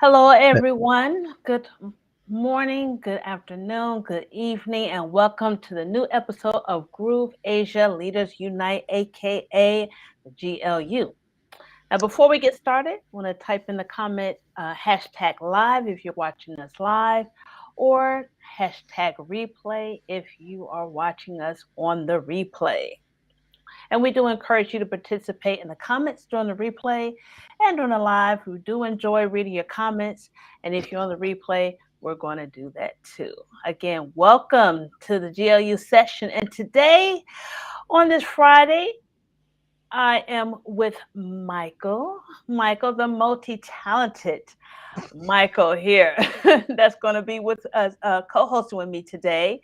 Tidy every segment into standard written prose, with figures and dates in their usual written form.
Hello, everyone. Good morning, good afternoon, good evening, and welcome to the new episode of Groove Asia Leaders Unite, aka the GLU. Now, before we get started, I want to type in the comment hashtag live if you're watching us live, or hashtag replay if you are watching us on the replay. And we do encourage you to participate in the comments during the replay and during the live. We do enjoy reading your comments. And if you're on the replay, we're going to do that too. Again, welcome to the GLU session. And today, on this Friday, I am with Michael. Michael, the multi talented Michael here, that's going to be with us, co hosting with me today.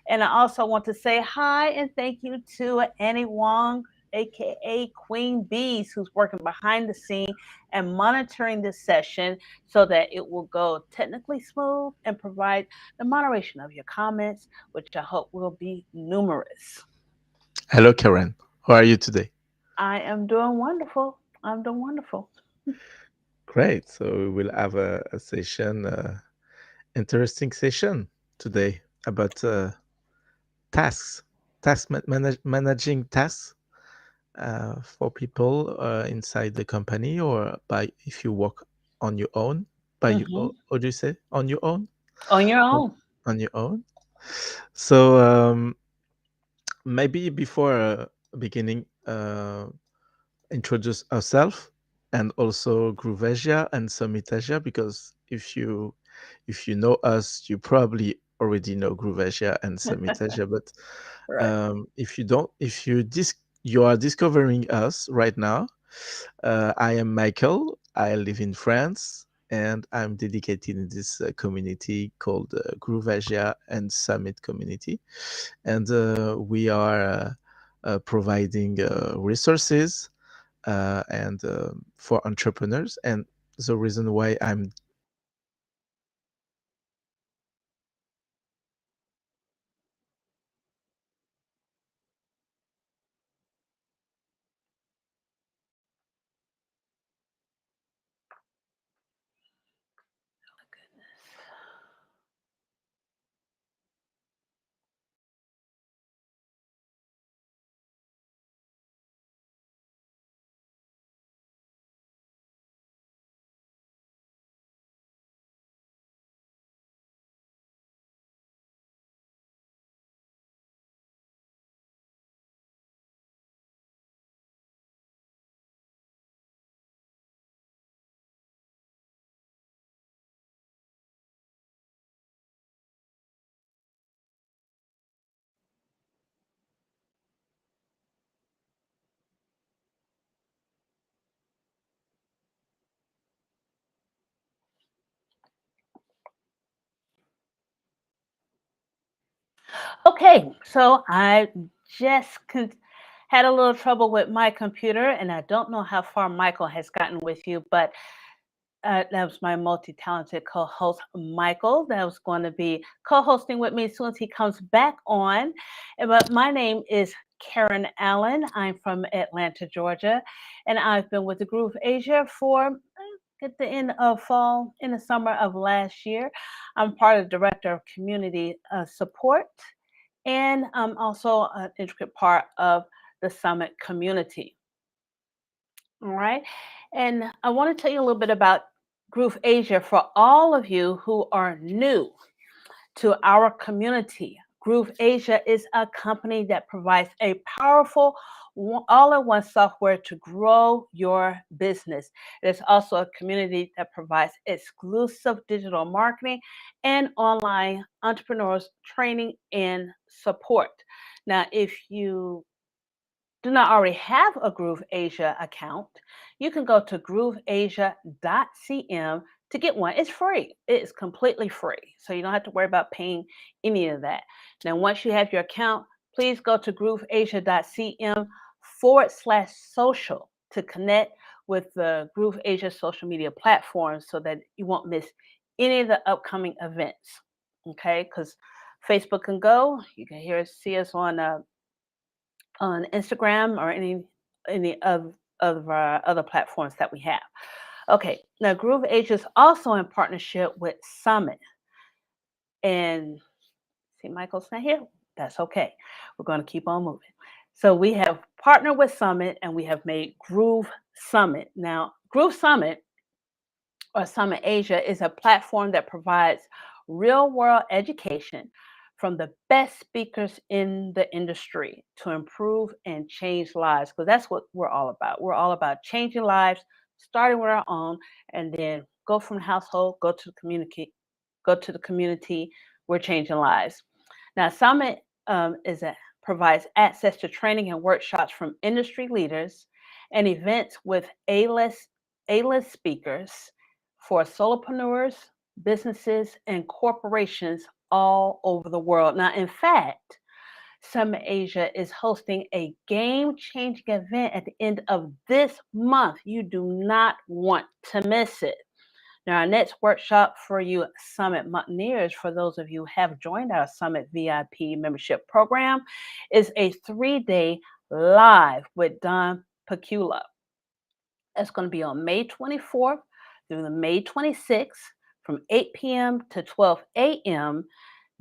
And I also want to say hi and thank you to Annie Wong, aka Queen Bees, who's working behind the scene and monitoring this session so that it will go technically smooth and provide the moderation of your comments, which I hope will be numerous. Hello, Karen. How are you today? I am doing wonderful. I'm doing wonderful. Great. So we will have a session, interesting session today about tasks, managing tasks for people inside the company or by if you work on your own. By you, Hmm. what do you say? On your own? On your On, own. on your own. So maybe before beginning. Introduce ourselves and also GrooveAsia and Summit Asia because if you know us, you probably already know GrooveAsia and Summit Asia. But Right. if you don't, if you you are discovering us right now, I am Michael. I live in France. And I'm dedicated in this community called GrooveAsia and Summit Community, and we are providing resources and for entrepreneurs. And the reason why I'm Okay, so I just had a little trouble with my computer, and I don't know how far Michael has gotten with you, but that was my multi-talented co-host Michael that was going to be co-hosting with me as soon as he comes back on. But my name is Karen Allen. I'm from Atlanta, Georgia, and I've been with the Groove Asia for at the end of fall, in the summer of last year. I'm part of the Director of Community Support, and I'm also an intricate part of the Summit community. All right. And I want to tell you a little bit about Groove Asia for all of you who are new to our community. Groove Asia is a company that provides a powerful all-in-one software to grow your business. It is also a community that provides exclusive digital marketing and online entrepreneurs training and support. Now, if you do not already have a Groove Asia account, you can go to grooveasia.cm to get one. It's free. It is completely free. So you don't have to worry about paying any of that. Now, once you have your account, please go to grooveasia.cm/social to connect with the Groove Asia social media platforms so that you won't miss any of the upcoming events. Okay, because Facebook can go. You can see us on Instagram or any of our other platforms that we have. Okay, now GrooveAsia is also in partnership with Summit. And see, Michael's not here. That's okay. We're going to keep on moving. So we have partnered with Summit and we have made Groove Summit. Now, Groove Summit or Summit Asia is a platform that provides real world education from the best speakers in the industry to improve and change lives. Because that's what we're all about. We're all about changing lives, starting with our own, and then go from the household, go to the community, go to the community. We're changing lives. Now, Summit provides access to training and workshops from industry leaders and events with A-list speakers for solopreneurs, businesses, and corporations all over the world. Now, in fact, Summit Asia is hosting a game-changing event at the end of this month. You do not want to miss it. Now, our next workshop for you Summit Mountaineers, for those of you who have joined our Summit VIP membership program, is a 3-day live with Don Pecula. It's going to be on May 24th through the May 26th from 8 p.m. to 12 a.m.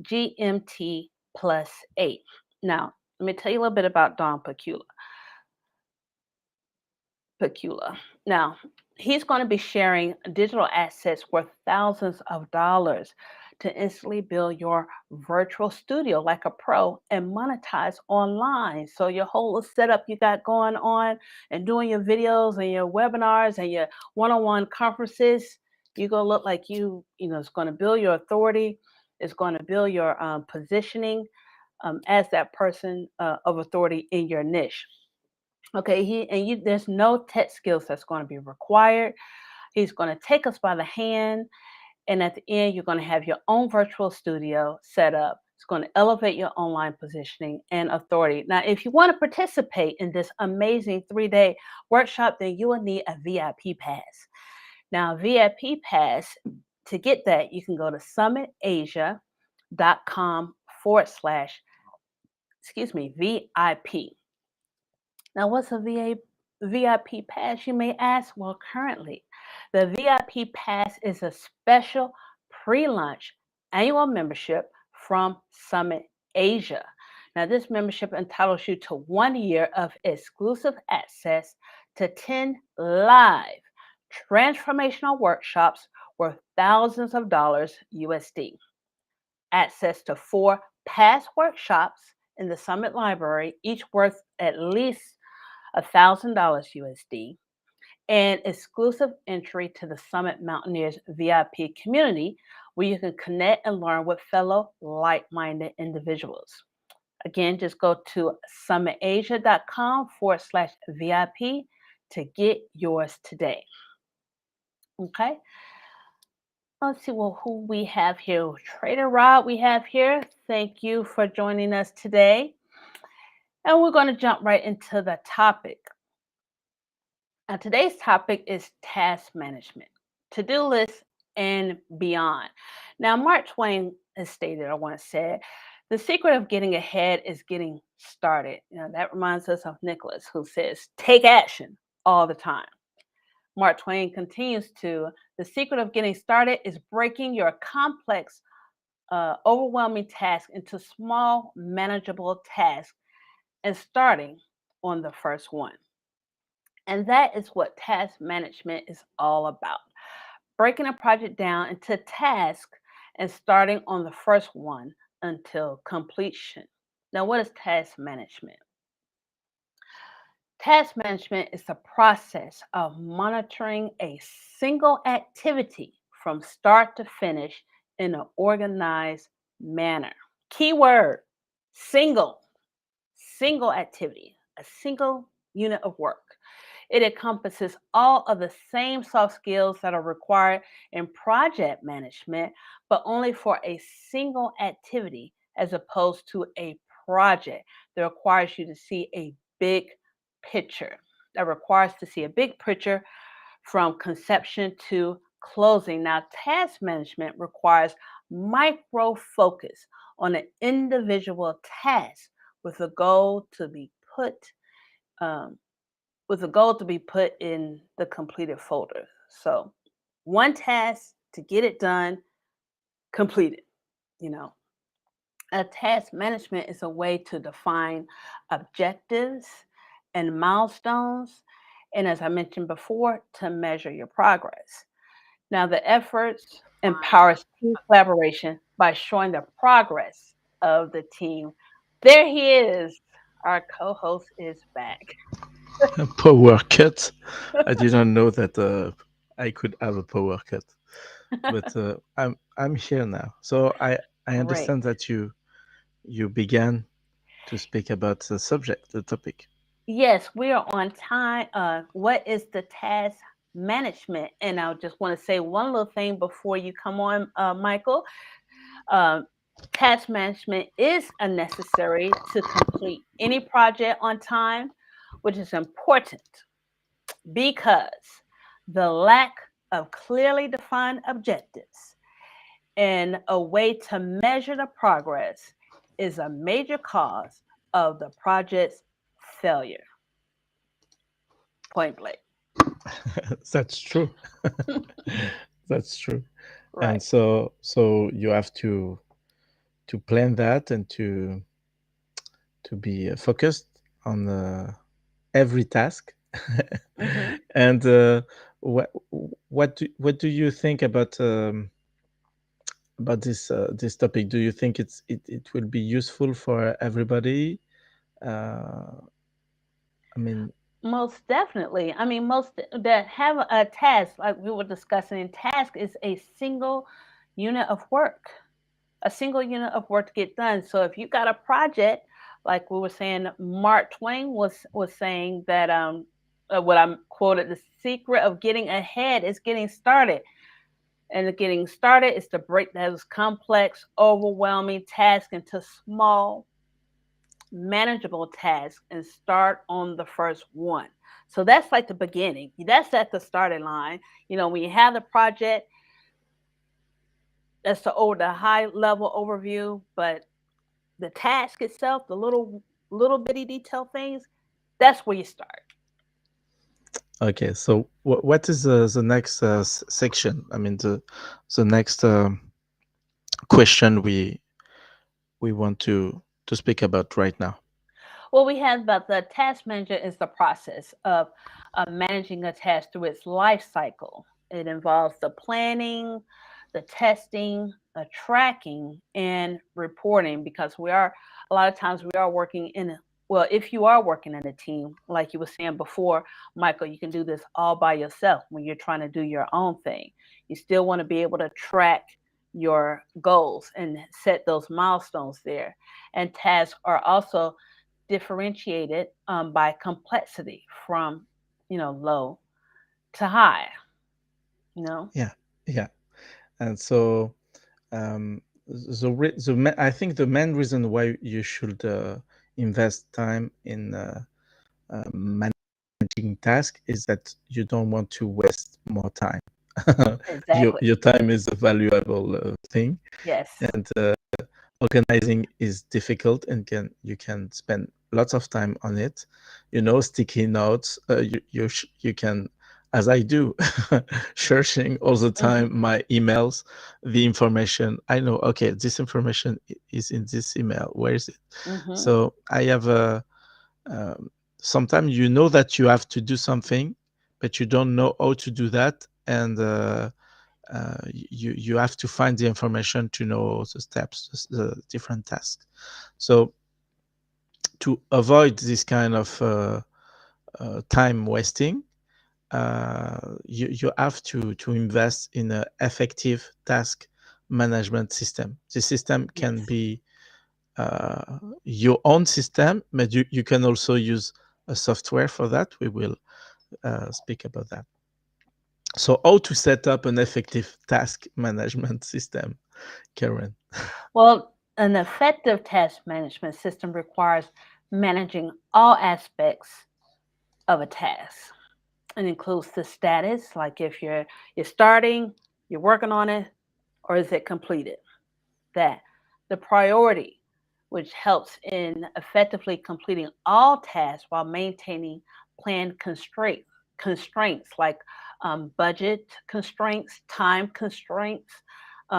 GMT plus 8. Now, let me tell you a little bit about Don Pecula. Now, he's going to be sharing digital assets worth thousands of dollars to instantly build your virtual studio like a pro and monetize online. So your whole setup you got going on and doing your videos and your webinars and your one-on-one conferences, you're going to look like it's going to build your authority. It's going to build your positioning as that person of authority in your niche. Okay, there's no tech skills that's going to be required. He's going to take us by the hand, and at the end, you're going to have your own virtual studio set up. It's going to elevate your online positioning and authority. Now, if you want to participate in this amazing 3-day workshop, then you will need a VIP pass. Now, VIP pass, to get that, you can go to summitasia.com/VIP. Now, what's a VIP pass, you may ask? Well, currently, the VIP pass is a special pre-launch annual membership from Summit Asia. Now, this membership entitles you to 1 year of exclusive access to 10 live transformational workshops worth thousands of dollars USD, access to 4 past workshops in the Summit Library, each worth at least $1,000 USD, and exclusive entry to the Summit Mountaineers VIP community where you can connect and learn with fellow like-minded individuals. Again, just go to summitasia.com/VIP to get yours today. Okay. Let's see who we have here. Trader Rob, we have here. Thank you for joining us today. And we're going to jump right into the topic. Now, today's topic is task management, to-do lists, and beyond. Now, Mark Twain has stated, I want to say, the secret of getting ahead is getting started. That reminds us of Nicholas, who says, take action all the time. Mark Twain continues the secret of getting started is breaking your complex, overwhelming task into small, manageable tasks and starting on the first one. And that is what task management is all about. Breaking a project down into tasks and starting on the first one until completion. Now, what is task management? Task management is the process of monitoring a single activity from start to finish in an organized manner. Keyword, single activity, a single unit of work. It encompasses all of the same soft skills that are required in project management, but only for a single activity as opposed to a project that requires you to see a big picture. That requires to see a big picture from conception to closing. Now, task management requires micro focus on an individual task with a goal to be put in the completed folder. So one task to get it done, complete it. You know, a task management is a way to define objectives and milestones, and as I mentioned before, to measure your progress. Now, the efforts empowers team collaboration by showing the progress of the team. There he is. Our co-host is back. Power cut. I didn't know that I could have a power cut, but I'm here now. So I Great. understand that you began to speak about the subject, the topic. Yes, we are on time. What is the task management? And I just want to say one little thing before you come on, Michael. Um, Task management is a necessary to complete any project on time, which is important because the lack of clearly defined objectives and a way to measure the progress is a major cause of the project's failure. Point blank. That's true. That's true. And Right. so you have to plan that and to be focused on every task. Hmm. And what what do you think about this topic? Do you think it will be useful for everybody? Uh, I mean, Most definitely. I mean, most that have a task, like we were discussing, task is a single unit of work, a single unit of work to get done. So if you got a project, like we were saying, Mark Twain was saying that what I'm quoted, the secret of getting ahead is getting started. And the getting started is to break those complex, overwhelming tasks into small, manageable tasks and start on the first one. So that's like the beginning. That's at the starting line. You know, when you have the project, that's the high level overview, but the task itself, the little bitty detail things, that's where you start. okay. So what is the next section? I mean, the next question we want to speak about right now. What we have about the task manager is the process of managing a task through its life cycle. It involves the planning, the testing, the tracking, and reporting because we are, a lot of times, we are working in a, well, if you are working in a team, like you were saying before, Michael, you can do this all by yourself when you're trying to do your own thing. You still want to be able to track your goals and set those milestones there. And tasks are also differentiated by complexity from, low to high, you know? Yeah, yeah. And so I think the main reason why you should invest time in managing task is that you don't want to waste more time. Exactly. Your time is a valuable thing, Yes. and organizing is difficult, and you can spend lots of time on it. You know, sticky notes. You can, as I do, searching all the Hmm. time my emails, the information. I know, okay, this information is in this email. Where is it? Hmm. So I have a. Sometimes you know that you have to do something, but you don't know how to do that, and you have to find the information to know the steps, the different tasks. So to avoid this kind of time wasting, you have to invest in an effective task management system. The system can Yes. be your own system, but you can also use a software for that. We will speak about that. So how to set up an effective task management system, Karen? Well, an effective task management system requires managing all aspects of a task. It includes the status, like if you're starting, you're working on it, or is it completed? That the priority, which helps in effectively completing all tasks while maintaining planned constraints like budget constraints, time constraints,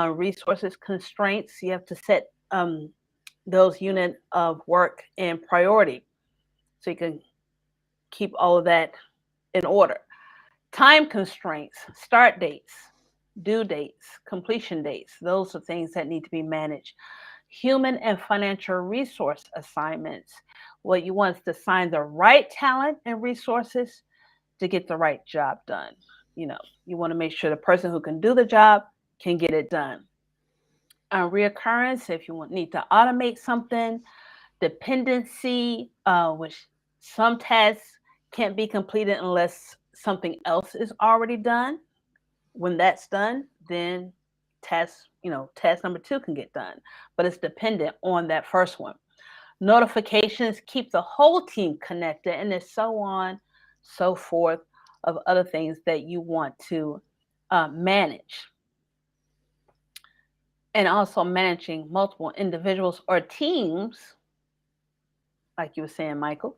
resources constraints. You have to set those unit of work in priority so you can keep all of that in order. Time constraints, start dates, due dates, completion dates, those are things that need to be managed. Human and financial resource assignments. What you want is to assign the right talent and resources to get the right job done. You know, you want to make sure the person who can do the job can get it done. Reoccurrence, if you need to automate something. Dependency, which some tasks can't be completed unless something else is already done. When that's done, then task number 2 can get done, but it's dependent on that first one. Notifications keep the whole team connected, and there's so on, so forth of other things that you want to manage. And also managing multiple individuals or teams, like you were saying, Michael.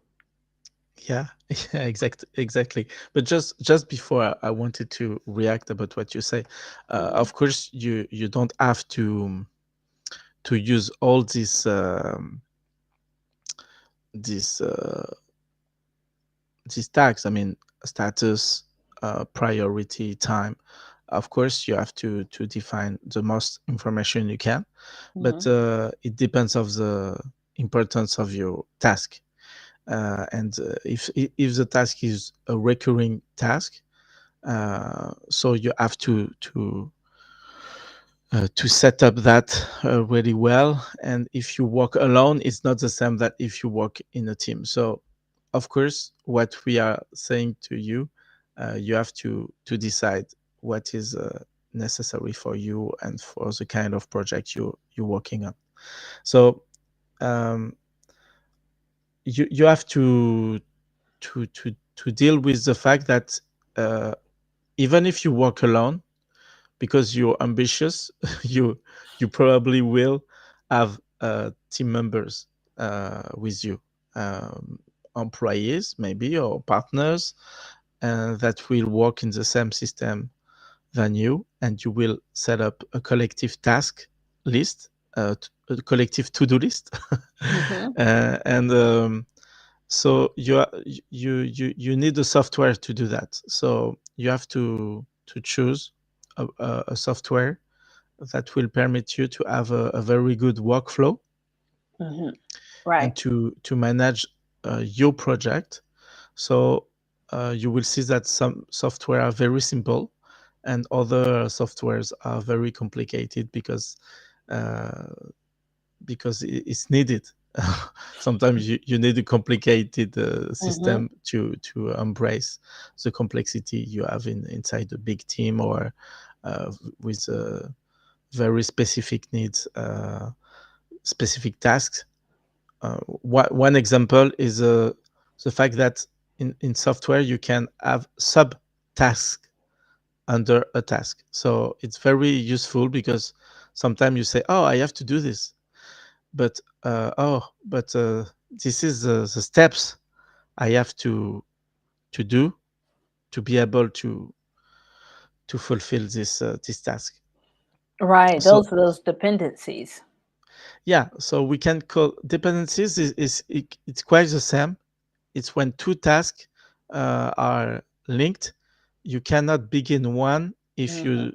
Yeah, yeah, exactly. But just before, I wanted to react about what you say. Of course, you don't have to use all these these tags. I mean, status, priority, time. Of course, you have to define the most information you can, but it depends of the importance of your task. And if the task is a recurring task, so you have to set up that really well. And if you work alone, it's not the same that if you work in a team. So of course, what we are saying to you, you have to decide what is necessary for you and for the kind of project you're working on. So um, you have to deal with the fact that even if you work alone, because you're ambitious, you probably will have team members with you, employees maybe or partners that will work in the same system than you, and you will set up a collective task list, a collective to-do list, and so you need a software to do that. So you have to choose a software that will permit you to have a very good workflow Right. and to manage your project. So you will see that some software are very simple and other softwares are very complicated uh, because it's needed. Sometimes you need a complicated system to embrace the complexity you have inside a big team or with very specific needs, specific tasks. One example is the fact that in software you can have sub tasks under a task. So it's very useful because sometimes you say, "Oh, I have to do this," but this is the steps I have to do to be able to fulfill this task. Right. So Those are those dependencies. yeah, so we can call dependencies it's quite the same. It's when two tasks are linked. You cannot begin one if you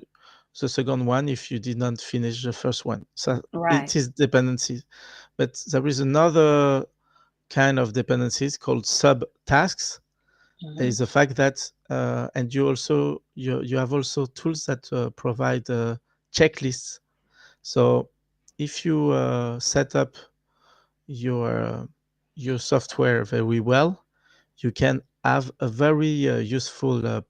the second one if you did not finish the first one. So Right. it is dependencies. But there is another kind of dependencies called subtasks. Is the fact that and you have also tools that provide checklists. So if you set up your your software very well, you can have a very useful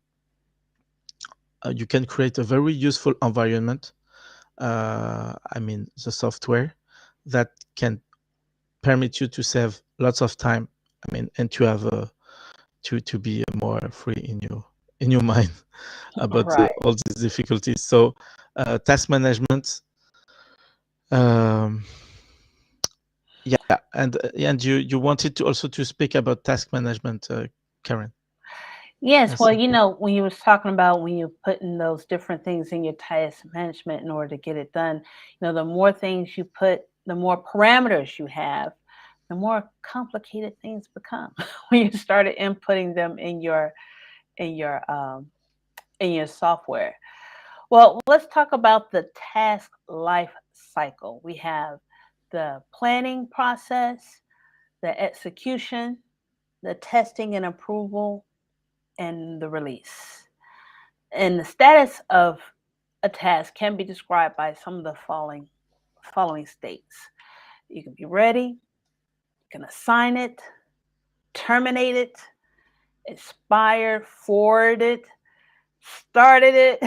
you can create a very useful environment, I mean the software that can permit you to save lots of time, I mean, and to have to be more free in your mind about Right. all these difficulties. So task management, um, yeah, and you wanted to also to speak about task management, Karen. Yes, That's well, it. when you was talking about when you put in those different things in your task management in order to get it done, the more things you put, the more parameters you have, the more complicated things become when you started inputting them in your in your software. Well, let's talk about the task life cycle. We have the planning process, the execution, the testing and approval, and the release. And the status of a task can be described by some of the following states. You can be ready, you can assign it, terminate it, expire, forward it, started it,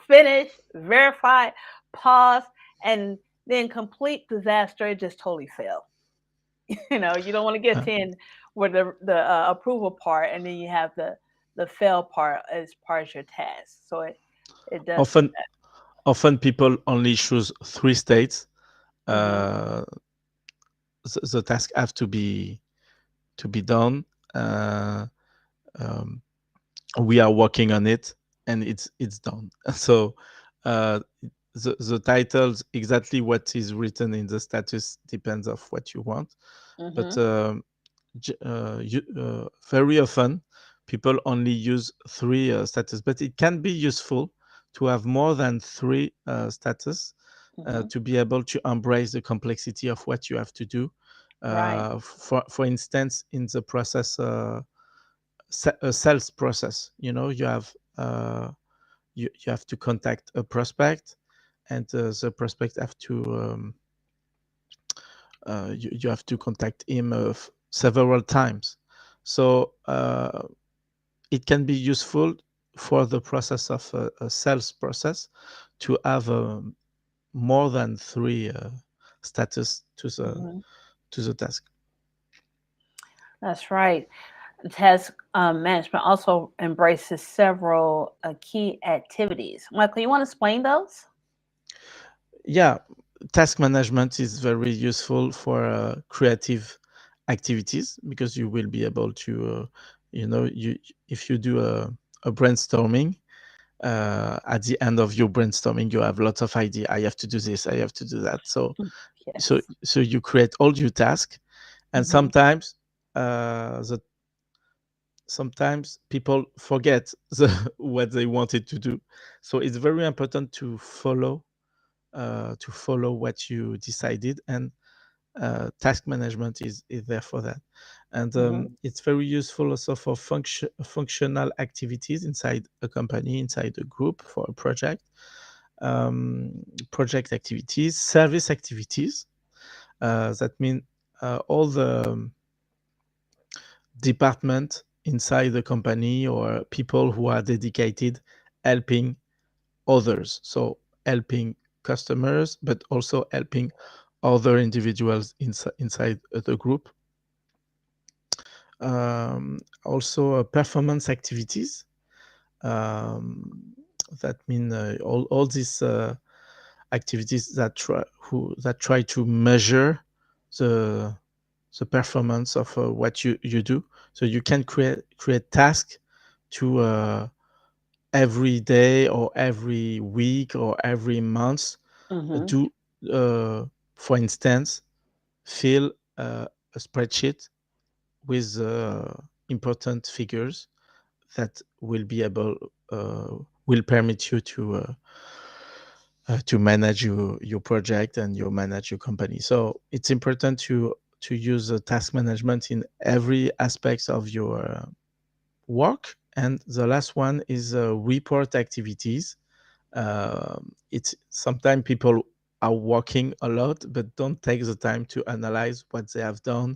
finish, verify, pause, and then complete disaster, it just totally failed. You don't want to get Uh, to end where the approval part, and then you have the fail part as part of your task. So it does do often, often people only choose three states. that. Uh, the task have to be done. Uh, um, we are working on it, and it's done. So uh, the titles, exactly what is written in the status, depends of what you want. But Hmm. very often people only use three status, but it can be useful to have more than three status Hmm. to be able to embrace the complexity of what you have to do. Right. For instance, in the process, a sales process, you have you have to contact a prospect, and the prospect have to you have to contact him several times. So it can be useful for the process of a sales process to have more than three status Hmm. to the task. That's right. Task management also embraces several key activities. Michael, you want to explain those? Yeah, task management is very useful for creative activities, because you will be able to you if you do a brainstorming, at the end of your brainstorming you have lots of idea. I have to do this, I have to do that. So Yes. you create all your tasks, and Hmm. the sometimes people forget what they wanted to do. So it's very important to follow what you decided, and task management is there for that. And Hmm. it's very useful also for functional activities inside a company, inside a group, for a project. um, Project activities, service activities, that mean all the department inside the company, or people who are dedicated helping others. So helping customers, but also helping other individuals inside the group. Also performance activities, um, that mean all these activities that try to measure the the performance of what you do. So you can create tasks to every day, or every week, or every month, Hmm. do for instance, fill a spreadsheet with important figures that will be able will permit you to manage your project, and you manage your company. So it's important to use task management in every aspect of your work. And the last one is report activities. It's sometimes people are working a lot, but don't take the time to analyze what they have done,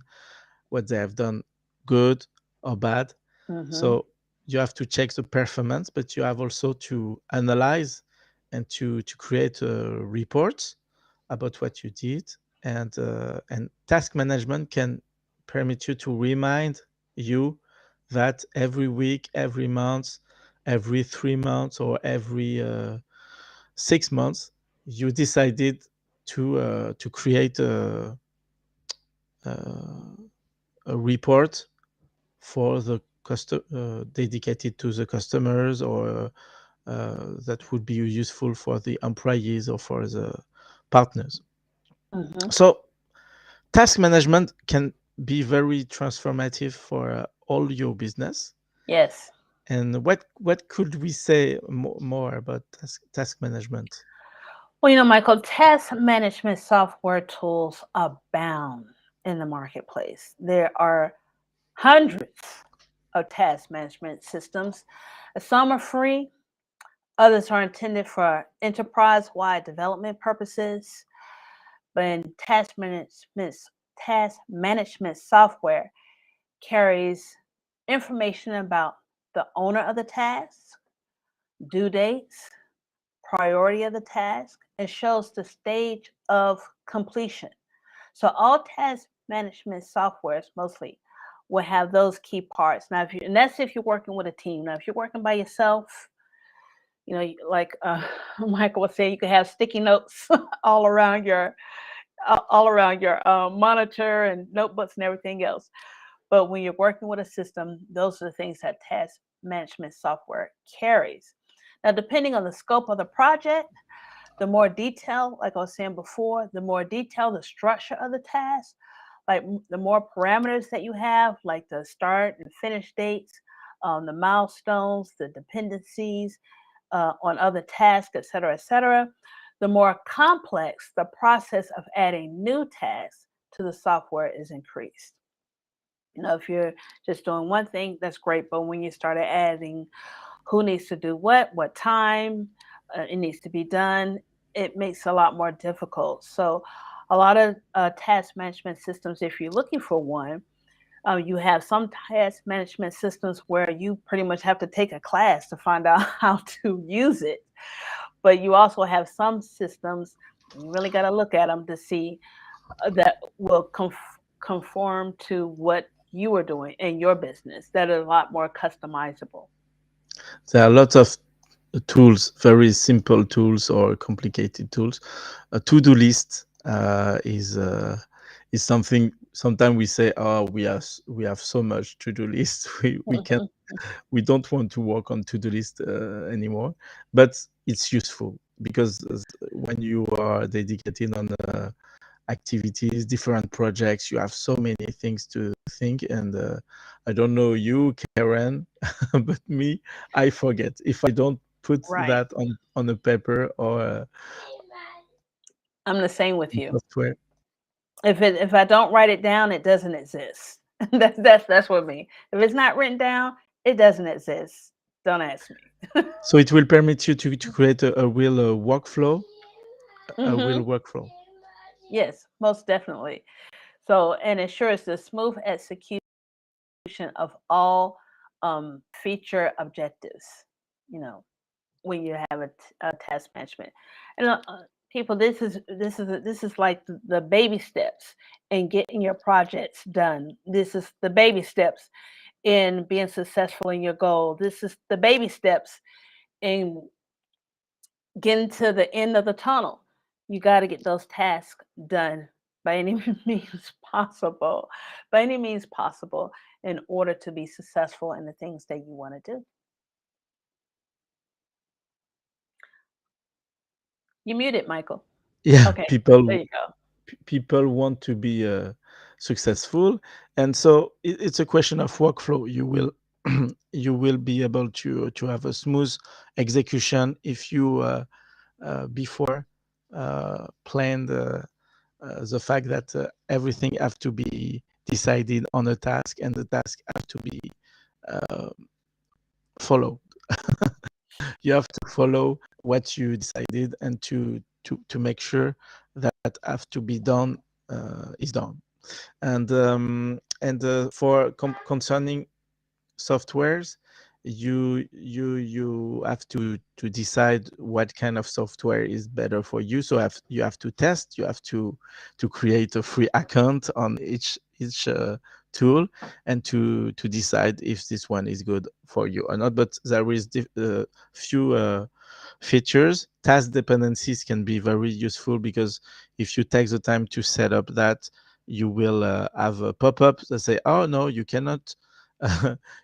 good or bad. Hmm. So you have to check the performance, but you have also to analyze, and to create reports about what you did. And task management can permit you to remind you that every week, every month, every 3 months, or every 6 months, you decided to create a report for the dedicated to the customers, or that would be useful for the employees or for the partners. Hmm. So task management can be very transformative for all your business. Yes. And what could we say more about task management? Well, Michael, task management software tools abound in the marketplace. There are hundreds of task management systems. Some are free, others are intended for enterprise wide development purposes. But in task management software carries information about the owner of the task, due dates, priority of the task, and shows the stage of completion. So all task management softwares mostly will have those key parts. Now, and that's if you're working with a team. Now, if you're working by yourself, like Michael was saying, you can have sticky notes all around your monitor and notebooks and everything else. But when you're working with a system, those are the things that task management software carries. Now, depending on the scope of the project, the more detail, like I was saying before, the more detail the structure of the task, like the more parameters that you have, like the start and finish dates, the milestones, the dependencies on other tasks, et cetera, the more complex the process of adding new tasks to the software is increased. If you're just doing one thing, that's great. But when you started adding who needs to do what time it needs to be done, it makes it a lot more difficult. So a lot of task management systems, if you're looking for one, you have some task management systems where you pretty much have to take a class to find out how to use it. But you also have some systems, you really got to look at them to see that will conform to what you are doing in your business, that are a lot more customizable. There are lots of tools, very simple tools or complicated tools. A to-do list is something. Sometimes we say, "Oh, we have so much to-do list. We don't want to work on to-do list anymore." But it's useful because when you are dedicated on activities, different projects, you have so many things to think. And I don't know you, Karen, but me, I forget if I don't put Right. that on a paper or I'm the same with in you. software. If I don't write it down, it doesn't exist. That's what me. If it's not written down, it doesn't exist. Don't ask me. So it will permit you to create a real workflow, a real Hmm. workflow. Yes, most definitely. So, and ensures the smooth execution of all feature objectives. You know, when you have a task management, and people, this is like the baby steps in getting your projects done. This is the baby steps in being successful in your goal. This is the baby steps in getting to the end of the tunnel. You got to get those tasks done by any means possible, by any means possible, in order to be successful in the things that you want to do. You muted, Michael. Yeah, Okay, there people you go. people want to be successful, and so it's a question of workflow. You will you will be able to have a smooth execution if you before planned the fact that everything have to be decided on a task, and the task have to be uh, followed. You have to follow what you decided, and to make sure that have to be done is done. And for concerning softwares, you have to decide what kind of software is better for you. So you have to test, you have to create a free account on each tool, and to decide if this one is good for you or not. But there is few features. Task dependencies can be very useful, because if you take the time to set up that, you will have a pop-up that say, "Oh no, you cannot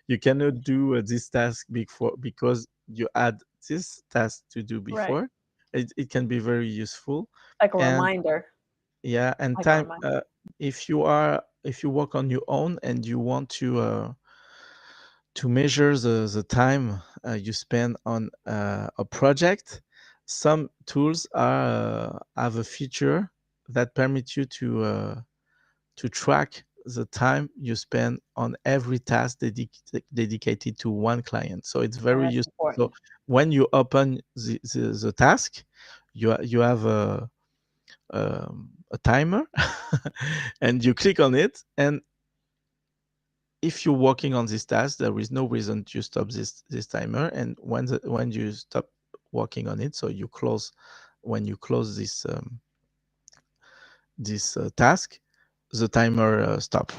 you cannot do this task before because you add this task to do Right. before. It can be very useful. Like a And reminder. yeah, and Like a time, reminder. if you work on your own and you want to measure the time you spend on a project, some tools have a feature that permits you to track the time you spend on every task dedicated to one client. So it's Oh, very that's useful. So important. when you open the task, you have a timer and you click on it, and if you're working on this task, there is no reason to stop this timer. And when you stop working on it, so you close when you close this task, the timer stop.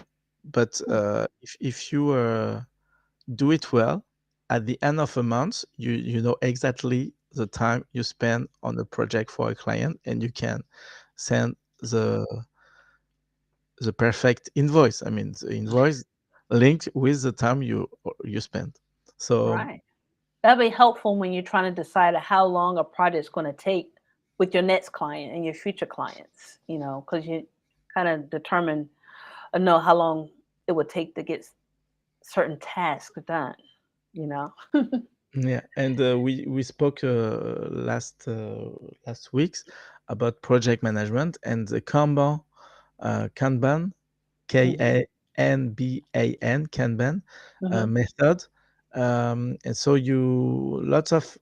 But Hmm. if you do it well, at the end of a month, you know exactly the time you spend on a project for a client, and you can send the the perfect invoice. I mean, the invoice linked with the time you spent. So Right. That'll be helpful when you're trying to decide how long a project's going to take with your next client and your future clients, because you kind of determine or know how long it would take to get certain tasks done, you know? yeah, and we spoke last weeks about project management and the Kanban, Hmm. Kanban, Kanban Hmm. method. And so you lots of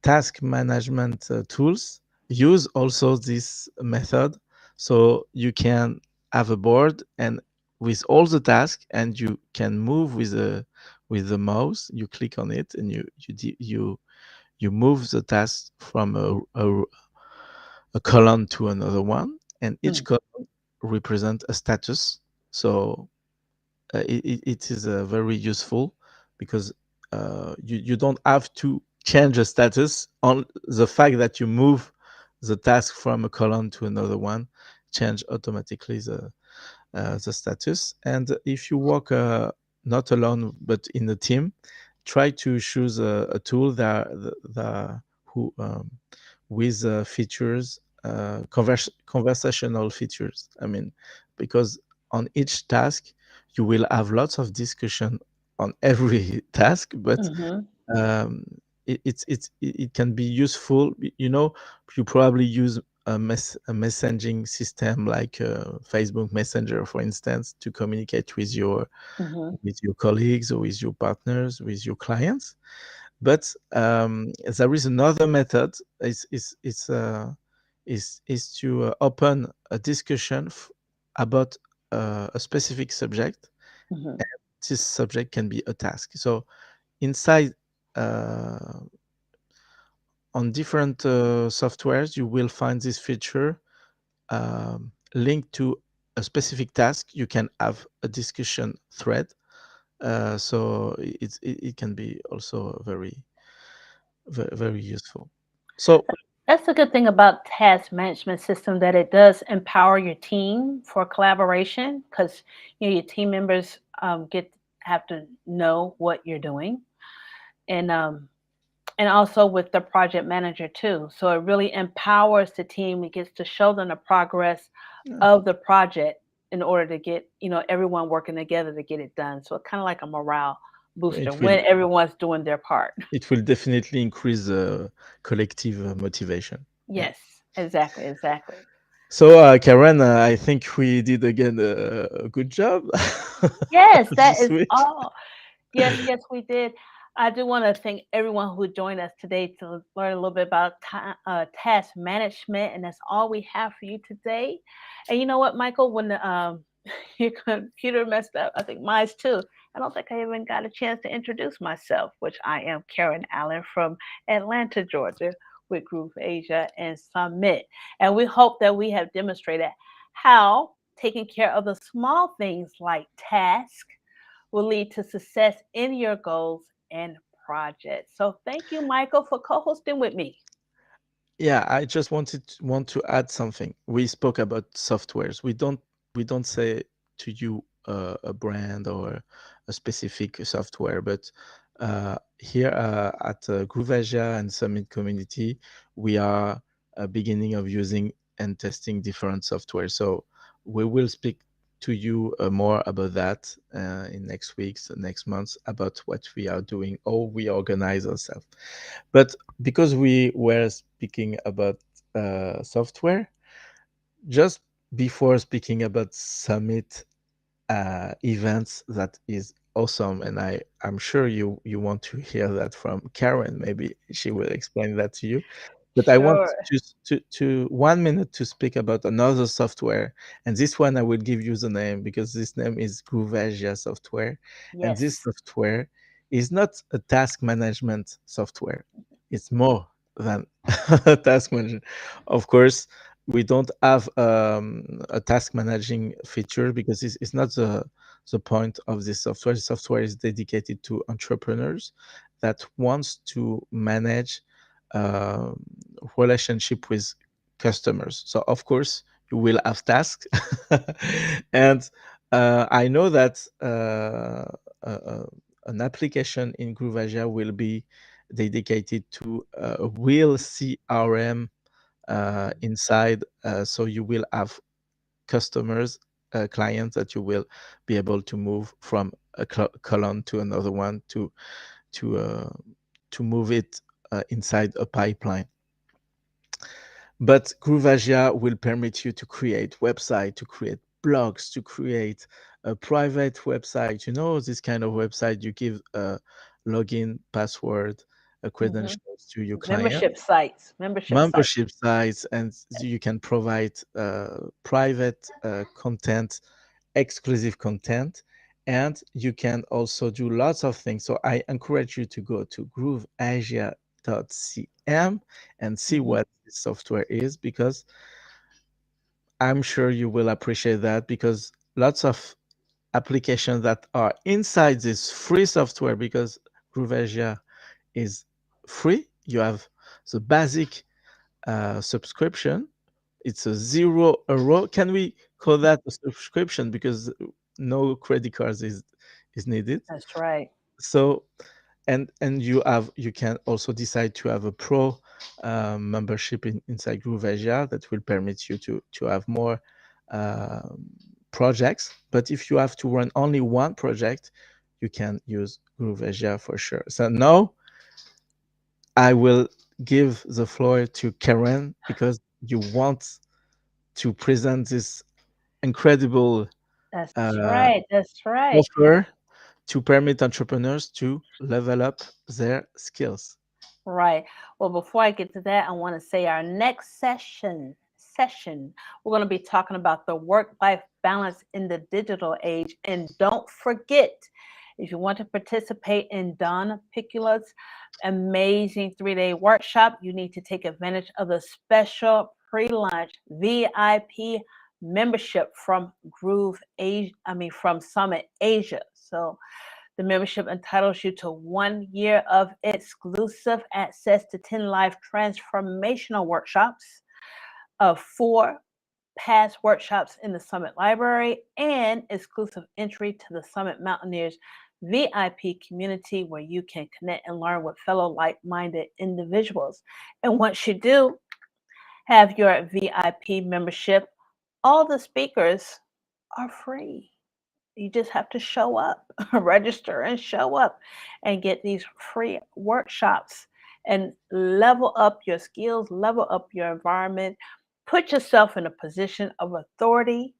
task management tools use also this method, so you can have a board and with all the tasks, and you can move with the mouse. You click on it and you move the task from a column to another one, and each Mm. column represent a status. So it is very useful because you don't have to change the status on the fact that you move the task from a column to another one, change automatically the status. And if you work not alone but in a team, try to choose a tool that who with features, conversational features. I mean, because on each task you will have lots of discussion on every task, but Mhm. um, it can be useful. You know, you probably use a messaging system like Facebook Messenger, for instance, to communicate Mhm. with your colleagues or with your partners, with your clients. But there is another method. Is to open a discussion about a specific subject. Mhm. This subject can be a task. So inside uh, on different softwares, you will find this feature linked to a specific task. You can have a discussion thread. So it can be also very useful. So That's the good thing about task management system, that it does empower your team for collaboration, because your team members get have to know what you're doing, and also with the project manager too. So it really empowers the team. It gets to show them the progress yeah, of the project in order to get everyone working together to get it done. So it's kind of like a morale booster it will when everyone's doing their part. it will definitely increase the collective motivation. Yeah. Yes, exactly, exactly. So, Karen, I think we did again a good job Yes, that this is week. all. Yes, yes, we did. I do want to thank everyone who joined us today to learn a little bit about task management, and that's all we have for you today. And you know what, Michael, when your computer messed up, I think mine's too. I don't think I even got a chance to introduce myself, which I am Karen Allen from Atlanta, Georgia, with GrooveAsia and Summit. And we hope that we have demonstrated how taking care of the small things like tasks will lead to success in your goals and projects. So thank you, Michael, for co-hosting with me. Yeah, I just want to add something. We spoke about softwares. We don't say to you a brand or a specific software. But here at GrooveAsia and Summit Community, we are beginning of using and testing different software. So we will speak to you more about that in next weeks, next months, about what we are doing, how we organize ourselves. But because we were speaking about software, just before speaking about Summit events, that is awesome, and I'm sure you want to hear that from Karen. Maybe she will explain that to you. But I want Sure. to 1 minute to speak about another software, and this one I will give you the name because this name is GrooveAsia software, and this Yes. software is not a task management software. It's more than a task management. Of course, we don't have a task managing feature because it's not the point of this software. The software is dedicated to entrepreneurs that wants to manage uh, relationship with customers. So of course you will have tasks, and I know that uh, an application in GrooveAsia will be dedicated to a real CRM inside. So you will have customers, clients that you will be able to move from a column to another one to uh, to move it inside a pipeline. But GrooveAsia will permit you to create website, to create blogs, to create a private website. You know, this kind of website you give a login, password, Hmm. credentials to your client, Membership sites. Membership sites. membership sites, and you can provide private content, exclusive content, and you can also do lots of things. So I encourage you to go to grooveasia.cm and see Hmm. what this software is, because I'm sure you will appreciate that, because lots of applications that are inside this free software, because GrooveAsia is free. You have the basic subscription. It's a €0. Can we call that a subscription because no credit cards is needed? That's right. So you can also decide to have a pro membership inside GrooveAsia that will permit you to have more um projects. But if you have to run only one project, you can use GrooveAsia for sure. So now I will give the floor to Karen, because you want to present this incredible That's uh, right. That's right. offer to permit entrepreneurs to level up their skills. Right. Well, before I get to that, I want to say our next session, we're going to be talking about the work-life balance in the digital age. And don't forget, if you want to participate in Don Picula's amazing 3-day workshop, you need to take advantage of the special pre-launch VIP membership from Groove Asia, from Summit Asia. So the membership entitles you to 1 year of exclusive access to 10 live transformational workshops, of 4 past workshops in the Summit Library, and exclusive entry to the Summit Mountaineers VIP community, where you can connect and learn with fellow like-minded individuals. And once you do have your VIP membership, all the speakers are free. You just have to show up, register and show up, and get these free workshops and level up your skills, level up your environment, put yourself in a position of authority,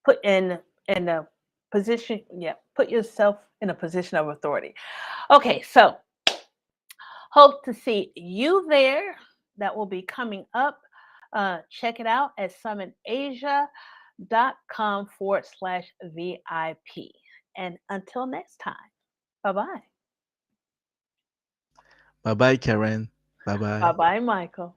put in a position, yeah, put yourself in a position of authority. Okay, so hope to see you there. That will be coming up. Check it out at summitasia.com/VIP. And until next time, bye bye. Bye bye, Karen. Bye Bye bye. bye, Michael.